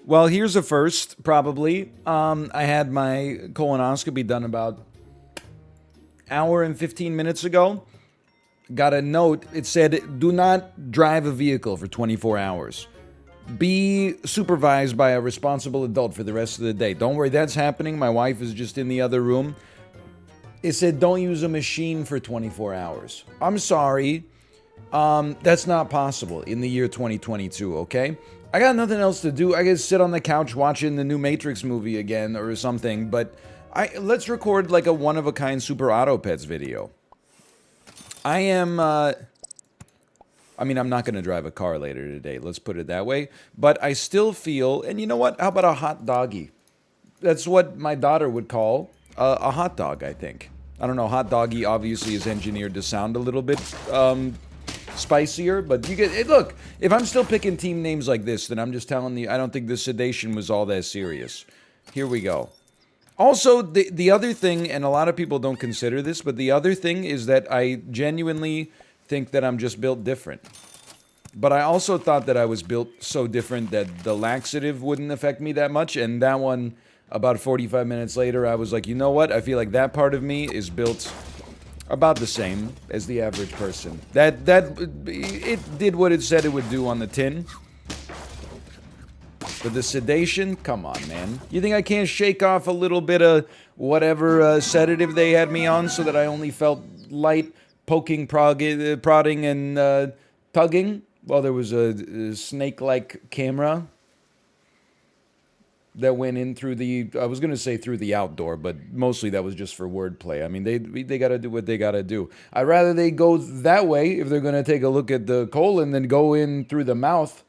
Well, here's a first, probably. I had my colonoscopy done about hour and 15 minutes ago. Got a note. It said, do not drive a vehicle for 24 hours. Be supervised by a responsible adult for the rest of the day. Don't worry, that's happening. My wife is just in the other room. It said, don't use a machine for 24 hours. I'm sorry. That's not possible in the year 2022, okay? I got nothing else to do. I guess sit on the couch watching the new Matrix movie again or something, but let's record like a one-of-a-kind Super Auto Pets video. I am, I mean, I'm not going to drive a car later today, let's put it that way, but I still feel, and you know what, how about a hot doggy? That's what my daughter would call a hot dog, I think. I don't know, hot doggy obviously is engineered to sound a little bit, spicier, but you get it. Look, if I'm still picking team names like this, then I'm just telling you, I don't think the sedation was all that serious. Here we go. Also, the other thing, and a lot of people don't consider this, but the other thing is that I genuinely think that I'm just built different. But I also thought that I was built so different that the laxative wouldn't affect me that much, and that one, about 45 minutes later, I was like, you know what? I feel like that part of me is built about the same as the average person. It did what it said it would do on the tin. But the sedation, come on, man. You think I can't shake off a little bit of whatever sedative they had me on so that I only felt light poking, prodding, and tugging while there was a snake-like camera that went in through the, I was going to say through the outdoor, but mostly that was just for wordplay. I mean, they got to do what they got to do. I'd rather they go that way if they're going to take a look at the colon than go in through the mouth.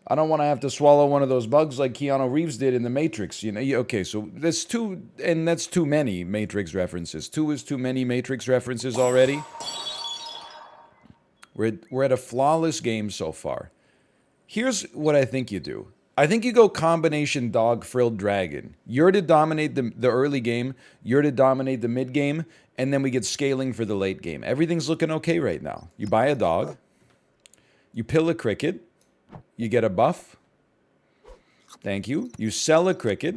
I don't want to have to swallow one of those bugs like Keanu Reeves did in The Matrix. You know, okay, so that's two, and that's too many Matrix references. Two is too many Matrix references already. We're at a flawless game so far. Here's what I think you do. I think you go combination dog, frilled dragon. You're to dominate the early game, you're to dominate the mid game, and then we get scaling for the late game. Everything's looking okay right now. You buy a dog, you pill a cricket, you get a buff. Thank you. You sell a cricket,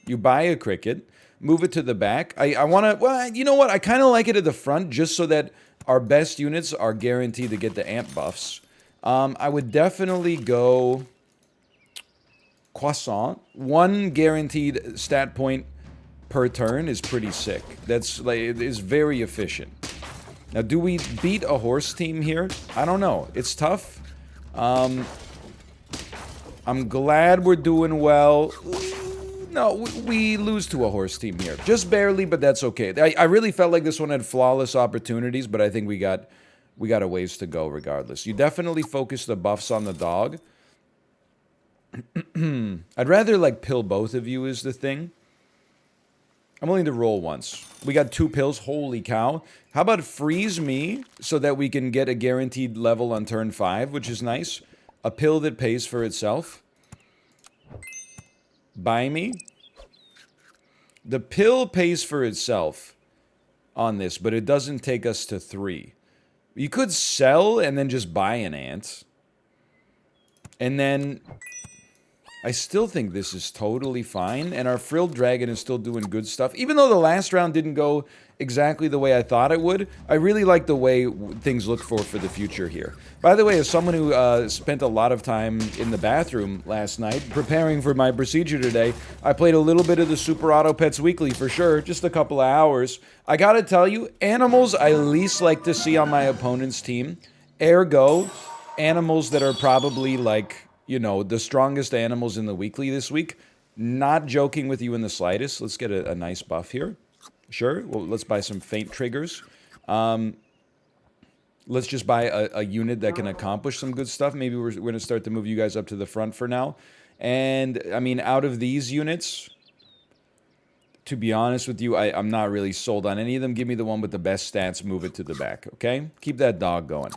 you buy a cricket, move it to the back. I want to, well, you know what? I kind of like it at the front just so that our best units are guaranteed to get the amp buffs. I would definitely go croissant. One guaranteed stat point per turn is pretty sick. That's like, it is very efficient. Now, do we beat a horse team here? I don't know. It's tough. I'm glad we're doing well. No, we lose to a horse team here. Just barely, but that's okay. I really felt like this one had flawless opportunities, but I think we got a ways to go regardless. You definitely focus the buffs on the dog. I'd rather like pill both of you is the thing. I'm willing to roll once. We got 2 pills. Holy cow. How about freeze me so that we can get a guaranteed level on turn 5, which is nice. A pill that pays for itself. Buy me. The pill pays for itself on this, but it doesn't take us to 3. You could sell and then just buy an ant. And then I still think this is totally fine, and our frilled dragon is still doing good stuff. Even though the last round didn't go exactly the way I thought it would, I really like the way things look for the future here. By the way, as someone who spent a lot of time in the bathroom last night preparing for my procedure today, I played a little bit of the Super Auto Pets Weekly for sure, just a couple of hours. I gotta tell you, animals I least like to see on my opponent's team, ergo, animals that are probably like, you know, the strongest animals in the weekly this week. Not joking with you in the slightest. Let's get a nice buff here. Sure. Well, let's buy some faint triggers. Let's just buy a unit that can accomplish some good stuff. Maybe we're going to start to move you guys up to the front for now. And, I mean, out of these units, to be honest with you, I'm not really sold on any of them. Give me the one with the best stats. Move it to the back, okay? Keep that dog going.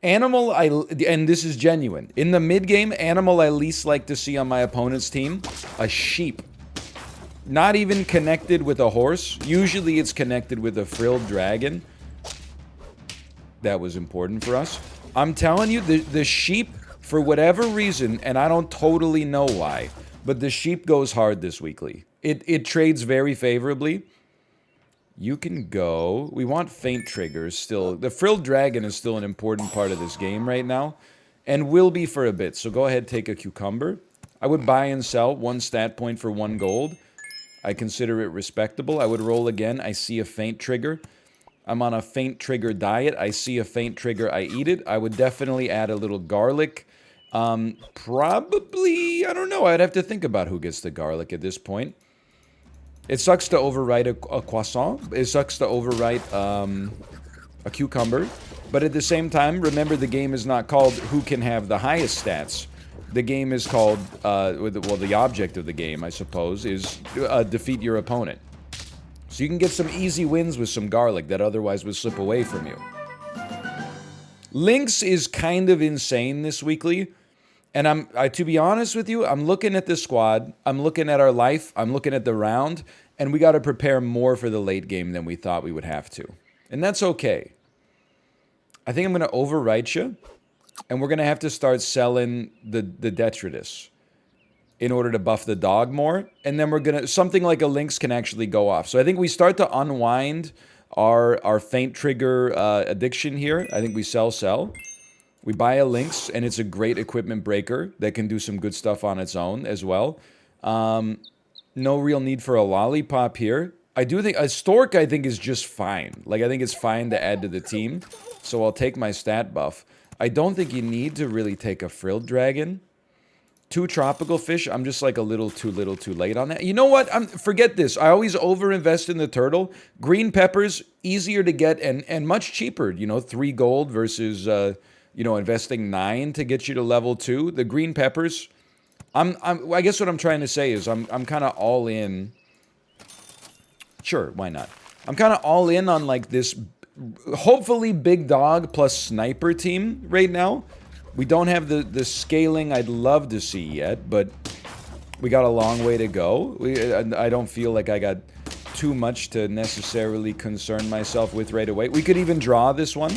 Animal, and this is genuine. In the mid-game, animal I least like to see on my opponent's team, a sheep. Not even connected with a horse. Usually it's connected with a frilled dragon. That was important for us. I'm telling you, the sheep, for whatever reason, and I don't totally know why, but the sheep goes hard this weekly. It trades very favorably. You can go. We want feint triggers still. The frilled dragon is still an important part of this game right now, and will be for a bit. So go ahead, take a cucumber. I would buy and sell 1 stat point for 1 gold. I consider it respectable. I would roll again. I see a feint trigger. I'm on a feint trigger diet. I see a feint trigger. I eat it. I would definitely add a little garlic. Probably, I don't know. I'd have to think about who gets the garlic at this point. It sucks to overwrite a croissant. It sucks to overwrite a cucumber. But at the same time, remember the game is not called who can have the highest stats. The game is called, well, the object of the game, I suppose, is defeat your opponent. So you can get some easy wins with some garlic that otherwise would slip away from you. Lynx is kind of insane this weekly. And to be honest with you, I'm looking at the squad, I'm looking at our life, I'm looking at the round, and we got to prepare more for the late game than we thought we would have to. And that's okay. I think I'm going to overwrite you, and we're going to have to start selling the detritus in order to buff the dog more, and then we're going to, something like a lynx can actually go off. So I think we start to unwind our feint trigger addiction here. I think we sell. We buy a lynx, and it's a great equipment breaker that can do some good stuff on its own as well. No real need for a lollipop here. I do think a stork, I think, is just fine. Like, I think it's fine to add to the team, so I'll take my stat buff. I don't think you need to really take a frilled dragon. 2 tropical fish, I'm just like a little too late on that. You know what? Forget this. I always overinvest in the turtle. Green peppers, easier to get and much cheaper. You know, 3 gold versus, you know, investing 9 to get you to level 2. The green peppers, I guess what I'm trying to say is I'm kind of all in. Sure, why not? I'm kind of all in on like this, hopefully big dog plus sniper team right now. We don't have the scaling I'd love to see yet, but we got a long way to go. I don't feel like I got too much to necessarily concern myself with right away. We could even draw this one.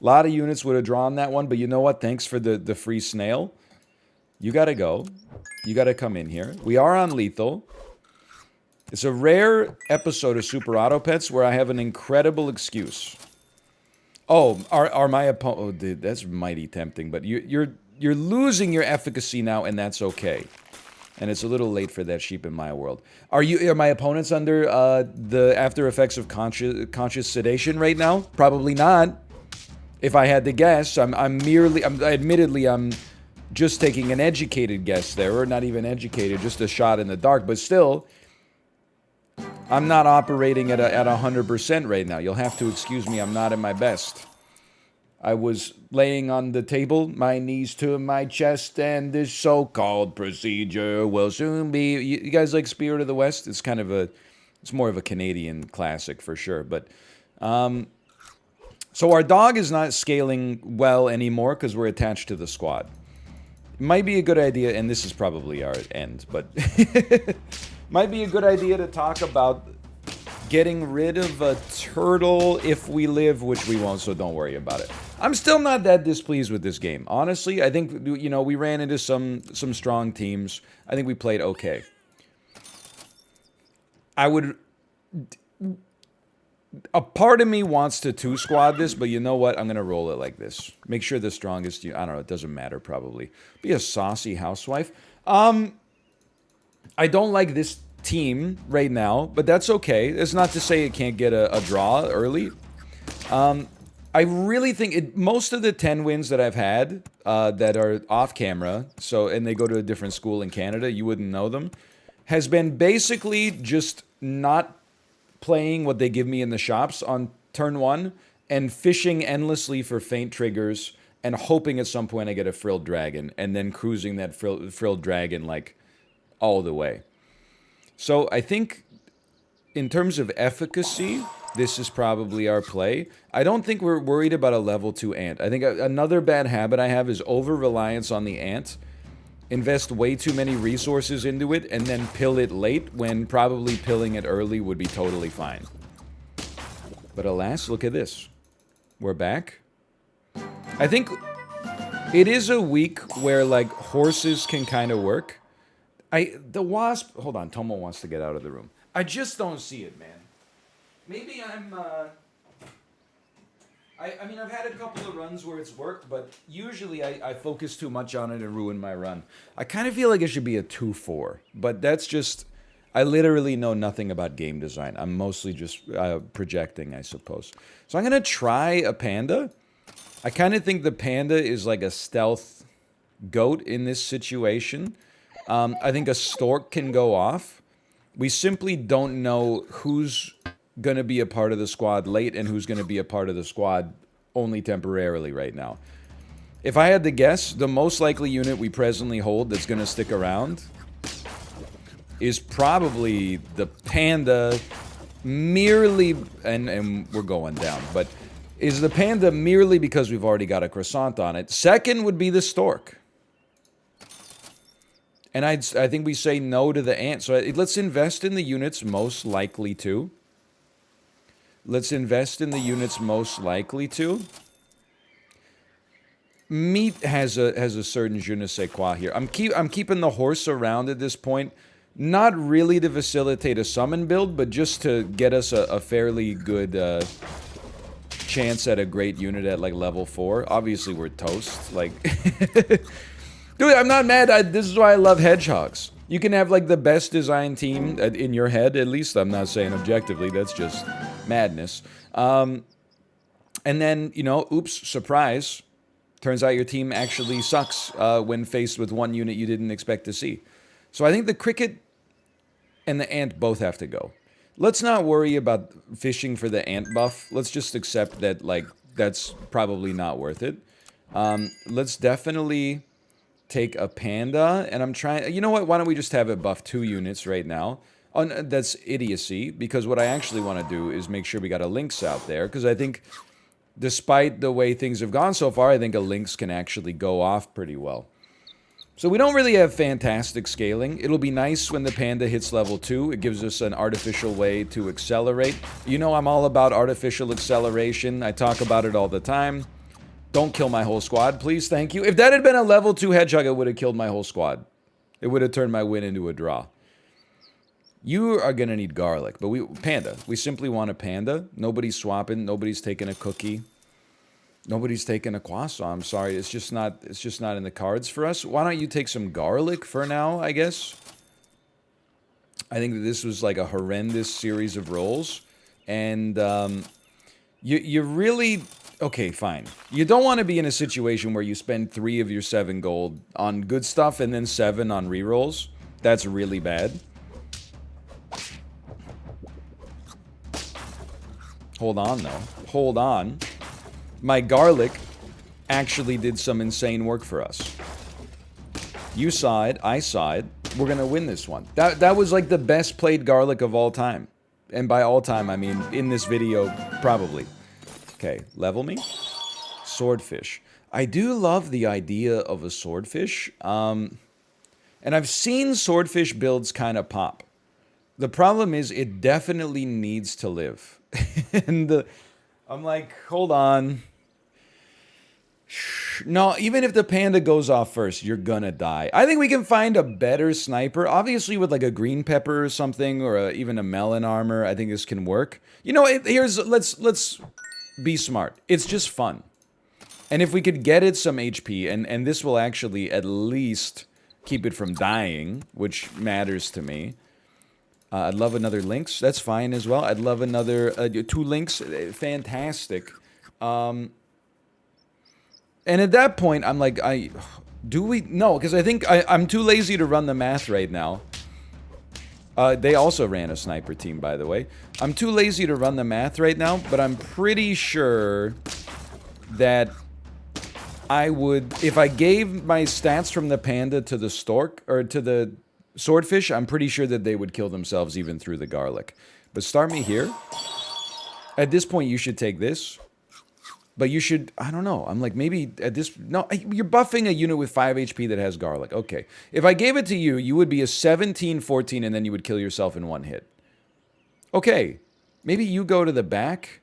A lot of units would have drawn that one, but you know what? Thanks for the free snail. You gotta go. You gotta come in here. We are on lethal. It's a rare episode of Super Auto Pets where I have an incredible excuse. Oh, are my opponent? Oh, dude, that's mighty tempting. But you're losing your efficacy now, and that's okay. And it's a little late for that sheep in my world. Are my opponents under the after effects of conscious sedation right now? Probably not. If I had to guess, admittedly, I'm just taking an educated guess there, or not even educated, just a shot in the dark. But still, I'm not operating at 100% right now. You'll have to excuse me. I'm not at my best. I was laying on the table, my knees to my chest, and this so-called procedure will soon be. You guys like Spirit of the West? It's kind of it's more of a Canadian classic for sure. But so our dog is not scaling well anymore because we're attached to the squad. Might be a good idea, and this is probably our end, but might be a good idea to talk about getting rid of a turtle if we live, which we won't, so don't worry about it. I'm still not that displeased with this game. Honestly, I think, you know, we ran into some strong teams. I think we played okay. A part of me wants to 2-squad this, but you know what? I'm going to roll it like this. Make sure the strongest, I don't know, it doesn't matter probably. Be a saucy housewife. I don't like this team right now, but that's okay. It's not to say it can't get a draw early. I really think most of the 10 wins that I've had that are off camera, and they go to a different school in Canada, you wouldn't know them, has been basically just not playing what they give me in the shops on turn 1 and fishing endlessly for feint triggers and hoping at some point I get a frilled dragon and then cruising that frilled dragon like all the way. So I think in terms of efficacy, this is probably our play. I don't think we're worried about a level 2 ant. I think another bad habit I have is over-reliance on the ant. Invest way too many resources into it and then pill it late when probably pilling it early would be totally fine. But alas, look at this. We're back. I think It is a week where, like, horses can kind of work. The wasp... Hold on, Tomo wants to get out of the room. I just don't see it, man. Maybe I'm, I mean, I've had a couple of runs where it's worked, but usually I focus too much on it and ruin my run. I kind of feel like it should be a 2-4, but that's just... I literally know nothing about game design. I'm mostly just projecting, I suppose. So I'm going to try a panda. I kind of think the panda is like a stealth goat in this situation. I think a stork can go off. We simply don't know who's going to be a part of the squad late and who's going to be a part of the squad only temporarily right now. If I had to guess, the most likely unit we presently hold that's going to stick around is probably the panda, merely, and we're going down, but is the panda merely because we've already got a croissant on it. Second would be the stork. And I think we say no to the ant. So let's invest in the units most likely to. Let's invest in the units most likely to. Meat has a certain je ne sais quoi here. I'm keeping the horse around at this point. Not really to facilitate a summon build, but just to get us a fairly good chance at a great unit at like level 4. Obviously, we're toast. Like, dude, I'm not mad. This is why I love hedgehogs. You can have like the best design team in your head, at least. I'm not saying objectively. That's just madness. And then, you know, oops, surprise. Turns out your team actually sucks when faced with one unit you didn't expect to see. So I think the cricket and the ant both have to go. Let's not worry about fishing for the ant buff. Let's just accept that, like, that's probably not worth it. Let's definitely take a panda, and I'm trying... You know what? Why don't we just have it buff 2 units right now? That's idiocy, because what I actually want to do is make sure we got a lynx out there, because I think, despite the way things have gone so far, I think a lynx can actually go off pretty well. So we don't really have fantastic scaling. It'll be nice when the panda hits level 2. It gives us an artificial way to accelerate. You know I'm all about artificial acceleration. I talk about it all the time. Don't kill my whole squad, please. Thank you. If that had been a level 2 hedgehog, it would have killed my whole squad. It would have turned my win into a draw. You are going to need garlic, but panda. We simply want a panda. Nobody's swapping. Nobody's taking a cookie. Nobody's taking a croissant. I'm sorry. It's just not in the cards for us. Why don't you take some garlic for now, I guess? I think that this was like a horrendous series of rolls. And you really... Okay, fine. You don't want to be in a situation where you spend 3 of your 7 gold on good stuff and then 7 on rerolls. That's really bad. Hold on, though. Hold on. My garlic actually did some insane work for us. You saw it, I saw it. We're gonna win this one. That was like the best played garlic of all time. And by all time, I mean in this video, probably. Okay, level me. Swordfish. I do love the idea of a swordfish. And I've seen swordfish builds kind of pop. The problem is it definitely needs to live. And I'm like, hold on. No, even if the panda goes off first, you're gonna die. I think we can find a better sniper. Obviously with like a green pepper or something, or even a melon armor, I think this can work. You know, let's be smart. It's just fun. And if we could get it some HP, and this will actually at least keep it from dying, which matters to me. I'd love another lynx. That's fine as well. I'd love another 2 lynx. Fantastic. And at that point, I'm like, no, because I think I'm too lazy to run the math right now. They also ran a sniper team, by the way. I'm too lazy to run the math right now, but I'm pretty sure that I would, if I gave my stats from the panda to the stork, or to the swordfish, I'm pretty sure that they would kill themselves even through the garlic. But start me here. At this point, you should take this. But you should, I don't know, I'm like, maybe at this, no, you're buffing a unit with 5 HP that has garlic. Okay. If I gave it to you, you would be a 17-14 and then you would kill yourself in 1 hit. Okay. Maybe you go to the back.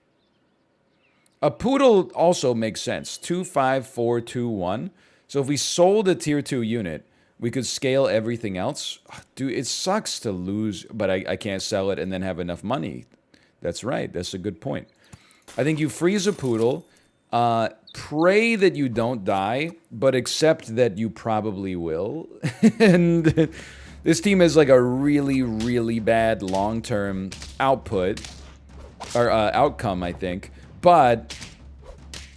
A poodle also makes sense. 2, 5, 4, 2, 1. So if we sold a tier 2 unit, we could scale everything else. Dude, it sucks to lose, but I can't sell it and then have enough money. That's right. That's a good point. I think you freeze a Poodle, pray that you don't die, but accept that you probably will. And this team has like a really, really bad long-term output, or outcome, I think. But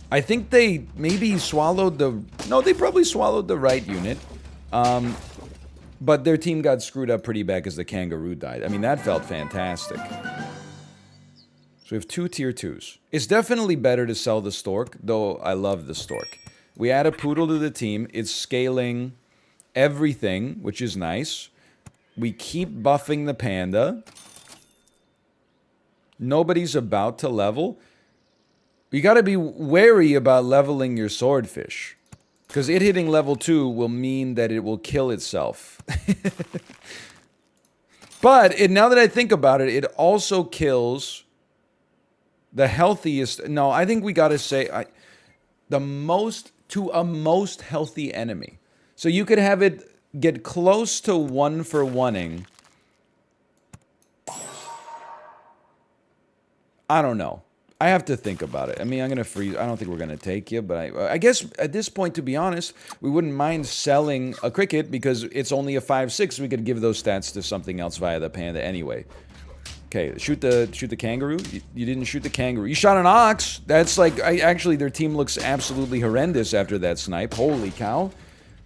I think they maybe swallowed the... No, they probably swallowed the right unit. But their team got screwed up pretty bad because the kangaroo died. I mean, that felt fantastic. So we have 2 tier 2s. It's definitely better to sell the stork, though I love the stork. We add a Poodle to the team. It's scaling everything, which is nice. We keep buffing the Panda. Nobody's about to level. You gotta be wary about leveling your Swordfish. Because it hitting level 2 will mean that it will kill itself. But now that I think about it, it also kills the healthiest... No, I think we gotta say... the most healthy enemy. So you could have it get close to 1-for-1ing. I don't know. I have to think about it. I mean, I'm going to freeze. I don't think we're going to take you, but I guess at this point, to be honest, we wouldn't mind selling a cricket because it's only a 5-6. We could give those stats to something else via the Panda anyway. Okay, shoot the kangaroo. You didn't shoot the kangaroo. You shot an ox. That's like... actually, their team looks absolutely horrendous after that snipe. Holy cow.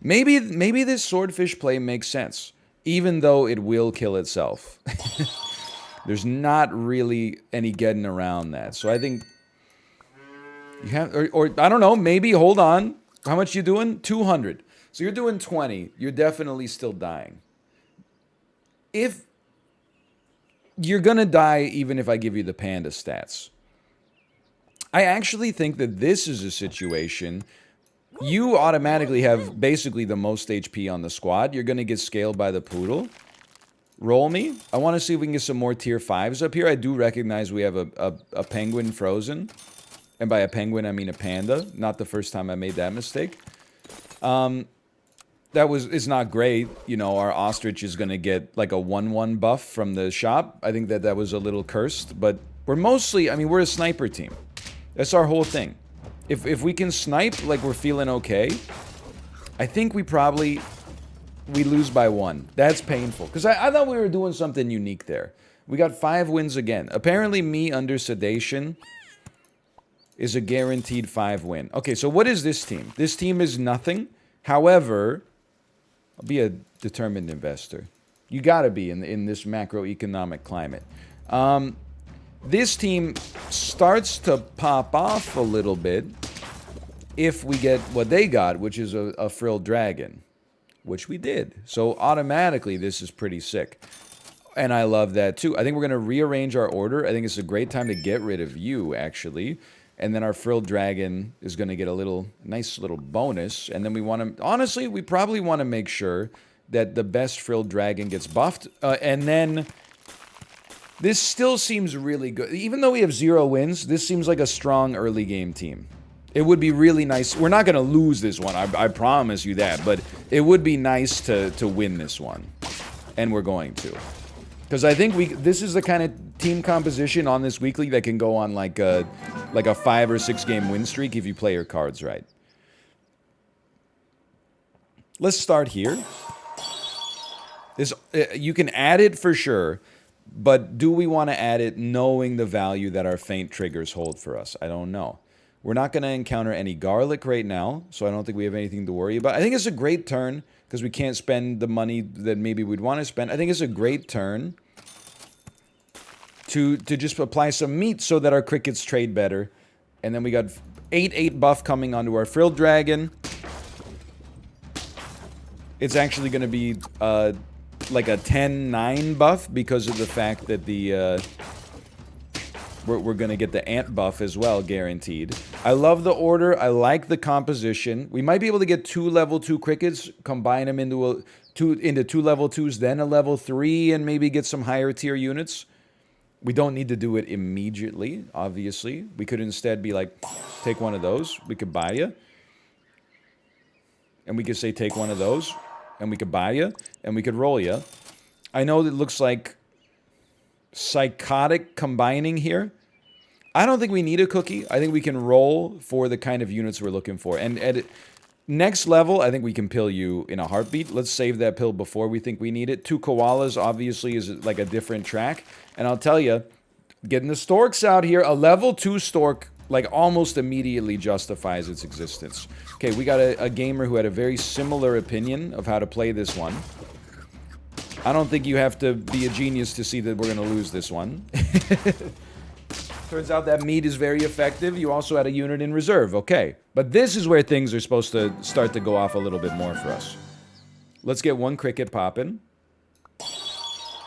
Maybe this Swordfish play makes sense, even though it will kill itself. There's not really any getting around that. So I think you have, or I don't know, maybe, hold on. How much you doing? 200. So you're doing 20. You're definitely still dying. If you're going to die, even if I give you the Panda stats. I actually think that this is a situation... You automatically have basically the most HP on the squad. You're going to get scaled by the Poodle. Roll me. I want to see if we can get some more tier 5s up here. I do recognize we have a penguin frozen. And by a penguin, I mean a panda. Not the first time I made that mistake. It's not great. You know, our ostrich is going to get like a 1-1 buff from the shop. I think that was a little cursed. But we're mostly... I mean, we're a sniper team. That's our whole thing. If we can snipe like we're feeling okay, I think we lose by 1. That's painful. Because I thought we were doing something unique there. We got 5 wins again. Apparently me under sedation is a guaranteed 5 win. Okay, so what is this team? This team is nothing. However, I'll be a determined investor. You gotta be in this macroeconomic climate. This team starts to pop off a little bit if we get what they got, which is a frilled dragon, which we did. So automatically, this is pretty sick. And I love that too. I think we're going to rearrange our order. I think it's a great time to get rid of you, actually. And then our frilled dragon is going to get a nice little bonus. And then we want to, honestly, we probably want to make sure that the best frilled dragon gets buffed. And then... This still seems really good. Even though we have 0 wins, this seems like a strong early game team. It would be really nice. We're not going to lose this one. I promise you that. But it would be nice to win this one. And we're going to. Because I think this is the kind of team composition on this weekly that can go on like a 5 or 6 game win streak if you play your cards right. Let's start here. You can add it for sure. But do we want to add it knowing the value that our feint triggers hold for us? I don't know. We're not going to encounter any garlic right now, so I don't think we have anything to worry about. I think it's a great turn, because we can't spend the money that maybe we'd want to spend. I think it's a great turn to just apply some meat so that our crickets trade better. And then we got 8/8 buff coming onto our frilled dragon. It's actually going to be... like a 10-9 buff because of the fact that we're going to get the ant buff as well, guaranteed. I love the order. I like the composition. We might be able to get 2 level 2 crickets, combine them into 2 level 2s, then a level 3, and maybe get some higher tier units. We don't need to do it immediately, obviously. We could instead be like, take one of those. We could buy you. and we could say take one of those, and we could buy you, and we could roll you. I know that it looks like psychotic combining here. I don't think we need a cookie. I think we can roll for the kind of units we're looking for. And at next level, I think we can pill you in a heartbeat. Let's save that pill before we think we need it. 2 koalas, obviously, is like a different track. And I'll tell you, getting the storks out here, a level 2 stork, like, almost immediately justifies its existence. Okay, we got a gamer who had a very similar opinion of how to play this one. I don't think you have to be a genius to see that we're going to lose this one. Turns out that meat is very effective. You also had a unit in reserve. Okay. But this is where things are supposed to start to go off a little bit more for us. Let's get 1 cricket popping.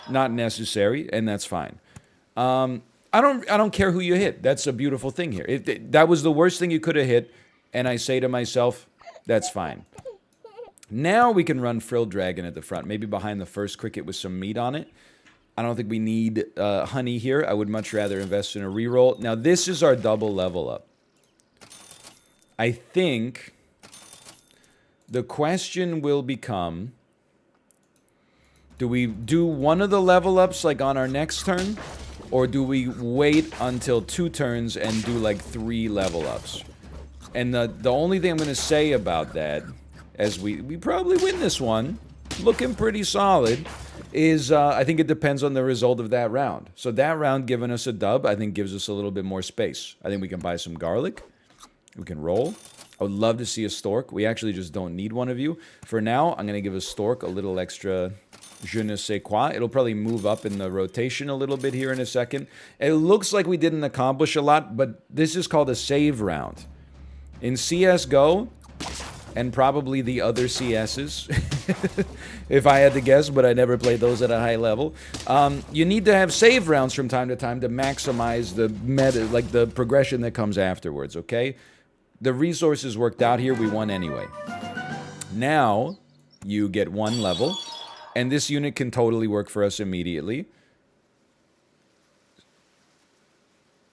Not necessary, and that's fine. I don't care who you hit. That's a beautiful thing here. That was the worst thing you could have hit, and I say to myself, that's fine. Now we can run Frilled Dragon at the front, maybe behind the first cricket with some meat on it. I don't think we need honey here. I would much rather invest in a reroll. Now, this is our double level up. I think the question will become, do we do one of the level ups like on our next turn? Or do we wait until 2 turns and do like 3 level ups? And the only thing I'm going to say about that, as we probably win this one, looking pretty solid, is I think it depends on the result of that round. So that round giving us a dub, I think gives us a little bit more space. I think we can buy some garlic. We can roll. I would love to see a stork. We actually just don't need one of you. For now, I'm going to give a stork a little extra je ne sais quoi. It'll probably move up in the rotation a little bit here in a second. It looks like we didn't accomplish a lot, but this is called a save round. In CSGO, and probably the other CSs, if I had to guess, but I never played those at a high level. You need to have save rounds from time to maximize the meta, like the progression that comes afterwards, okay? The resources worked out here, we won anyway. Now, you get 1 level, and this unit can totally work for us immediately.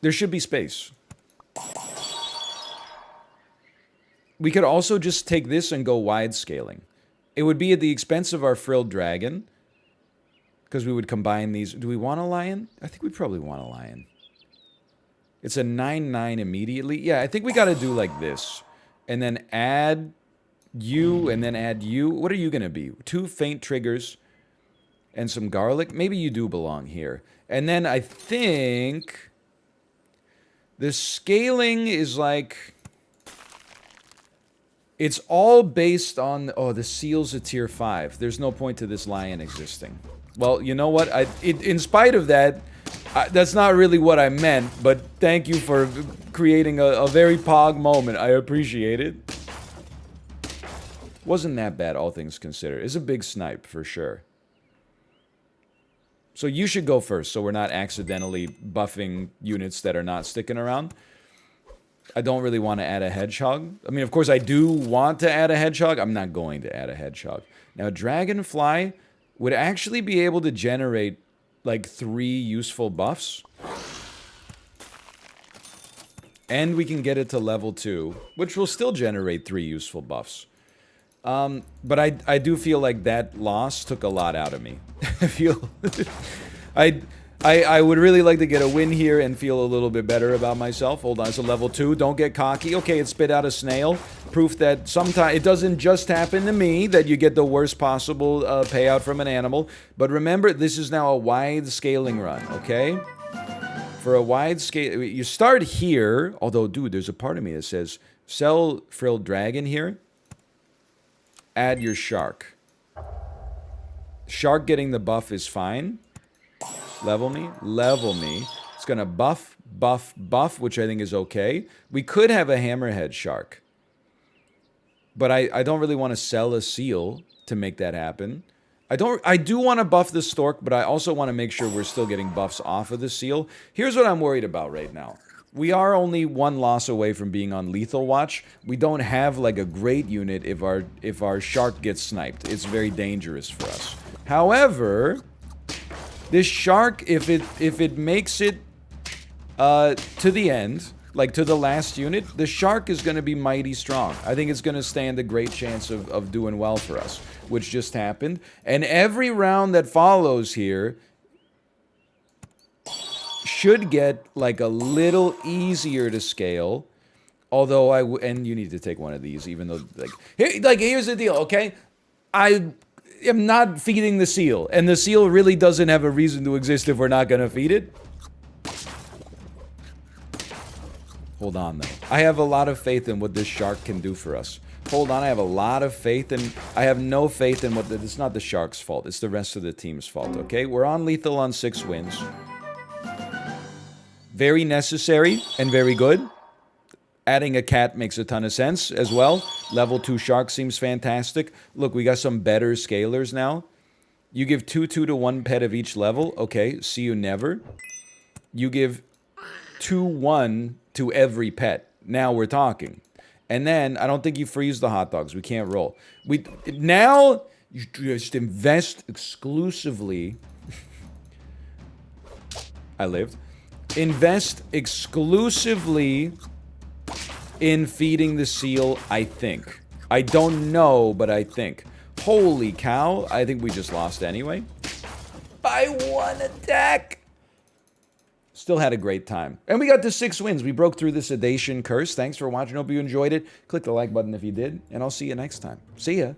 There should be space. We could also just take this and go wide scaling. It would be at the expense of our Frilled Dragon, because we would combine these. Do we want a lion? I think we probably want a lion. It's a 9/9 immediately. Yeah, I think we got to do like this. And then add you, and then add you. What are you going to be? 2 faint triggers and some garlic. Maybe you do belong here. And then I think the scaling is like... It's all based on... Oh, the seal's a tier 5. There's no point to this lion existing. Well, you know what? In spite of that, that's not really what I meant, but thank you for creating a very pog moment. I appreciate it. Wasn't that bad, all things considered. It's a big snipe, for sure. So you should go first, so we're not accidentally buffing units that are not sticking around. I don't really want to add a hedgehog. I mean, of course, I do want to add a hedgehog. I'm not going to add a hedgehog. Now, Dragonfly would actually be able to generate, like, 3 useful buffs. And we can get it to level 2, which will still generate 3 useful buffs. But I do feel like that loss took a lot out of me. I feel... I would really like to get a win here and feel a little bit better about myself. Hold on, it's a level 2. Don't get cocky. Okay, it spit out a snail. Proof that sometimes it doesn't just happen to me that you get the worst possible payout from an animal. But remember, this is now a wide scaling run, okay? For a wide scale, you start here. Although, dude, there's a part of me that says, sell Frilled Dragon here. Add your shark. Shark getting the buff is fine. Level me, level me. It's gonna buff, buff, buff, which I think is okay. We could have a hammerhead shark. But I don't really want to sell a seal to make that happen. I do want to buff the stork, but I also want to make sure we're still getting buffs off of the seal. Here's what I'm worried about right now. We are only 1 loss away from being on lethal watch. We don't have like a great unit if our shark gets sniped. It's very dangerous for us. However, this shark, if it makes it to the end, like to the last unit, the shark is going to be mighty strong. I think it's going to stand a great chance of doing well for us, which just happened. And every round that follows here should get like a little easier to scale. Although and you need to take one of these, even though here's the deal, okay? I am not feeding the seal, and the seal really doesn't have a reason to exist if we're not gonna feed it. Hold on, though. I have a lot of faith in what this shark can do for us. Hold on, I have a lot of faith, and I have no faith in what it's not the shark's fault. It's the rest of the team's fault, okay? We're on lethal on 6 wins. Very necessary and very good. Adding a cat makes a ton of sense as well. Level 2 shark seems fantastic. Look, we got some better scalers now. You give 2 to 1 pet of each level. Okay, see you never. You give 2-1 to every pet. Now we're talking. And then, I don't think you freeze the hot dogs. We can't roll. Now, you just invest exclusively... I lived. Invest exclusively... in feeding the seal, I think. I don't know, but I think. Holy cow, I think we just lost anyway. By 1 attack! Still had a great time. And we got to 6 wins. We broke through the sedation curse. Thanks for watching. Hope you enjoyed it. Click the like button if you did. And I'll see you next time. See ya.